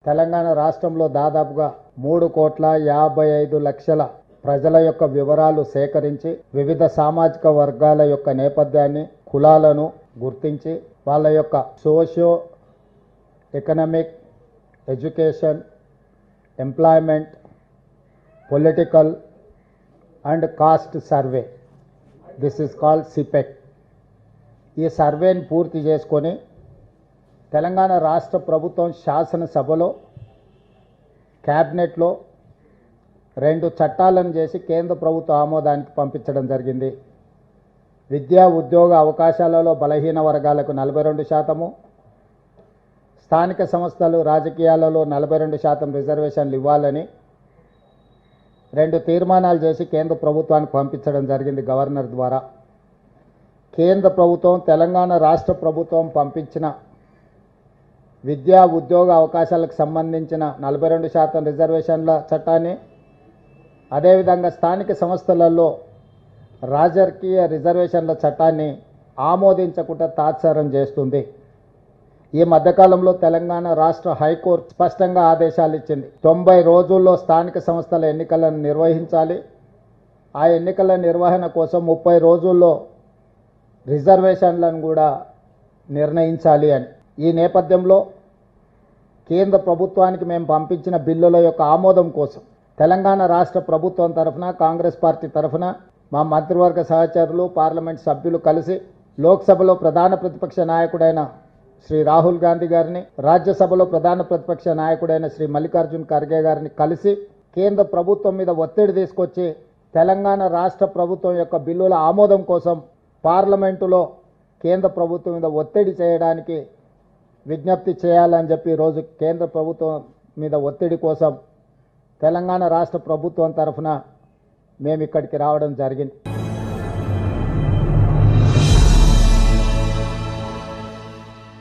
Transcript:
తెలంగాణ రాష్ట్రంలో దాదాపుగా 3,55,00,000 ప్రజల యొక్క వివరాలు సేకరించి వివిధ సామాజిక వర్గాల యొక్క నేపథ్యాన్ని, కులాలను గుర్తించి వాళ్ళ యొక్క socio economic, education, employment, political and caste survey, this is called సిపెక్. ఈ సర్వేని పూర్తి చేసుకొని తెలంగాణ రాష్ట్ర ప్రభుత్వం శాసనసభలో, క్యాబినెట్లో 2 చట్టాలను చేసి కేంద్ర ప్రభుత్వ ఆమోదానికి పంపించడం జరిగింది. విద్యా ఉద్యోగ అవకాశాలలో బలహీన వర్గాలకు 42%, స్థానిక సంస్థలు రాజకీయాలలో 42% రిజర్వేషన్లు ఇవ్వాలని 2 తీర్మానాలు చేసి కేంద్ర ప్రభుత్వానికి పంపించడం జరిగింది గవర్నర్ ద్వారా. కేంద్ర ప్రభుత్వం, తెలంగాణ రాష్ట్ర ప్రభుత్వం పంపించిన విద్యా ఉద్యోగ అవకాశాలకు సంబంధించిన 42% రిజర్వేషన్ల చట్టాన్ని, అదేవిధంగా స్థానిక సంస్థలలో రాజకీయ రిజర్వేషన్ల చట్టాన్ని ఆమోదించకుండా తాత్సారం చేస్తుంది. ఈ మధ్యకాలంలో తెలంగాణ రాష్ట్ర హైకోర్టు స్పష్టంగా ఆదేశాలు ఇచ్చింది. 90 రోజుల్లో స్థానిక సంస్థల ఎన్నికలను నిర్వహించాలి. ఆ ఎన్నికల నిర్వహణ కోసం 30 రోజుల్లో రిజర్వేషన్లను కూడా నిర్ణయించాలి అని. ఈ నేపథ్యంలో కేంద్ర ప్రభుత్వానికి మేము పంపించిన బిల్లుల యొక్క ఆమోదం కోసం తెలంగాణ రాష్ట్ర ప్రభుత్వం తరఫున, కాంగ్రెస్ పార్టీ తరఫున మా మంత్రివర్గ సహచరులు, పార్లమెంట్ సభ్యులు కలిసి లోక్సభలో ప్రధాన ప్రతిపక్ష నాయకుడైన శ్రీ రాహుల్ గాంధీ గారిని, రాజ్యసభలో ప్రధాన ప్రతిపక్ష నాయకుడైన శ్రీ మల్లికార్జున్ ఖర్గే గారిని కలిసి కేంద్ర ప్రభుత్వం మీద ఒత్తిడి తీసుకొచ్చి తెలంగాణ రాష్ట్ర ప్రభుత్వం యొక్క బిల్లుల ఆమోదం కోసం పార్లమెంటులో కేంద్ర ప్రభుత్వం మీద ఒత్తిడి చేయడానికి విజ్ఞప్తి చేయాలని చెప్పి ఈరోజు కేంద్ర ప్రభుత్వం మీద ఒత్తిడి కోసం తెలంగాణ రాష్ట్ర ప్రభుత్వం తరఫున మేము ఇక్కడికి రావడం జరిగింది.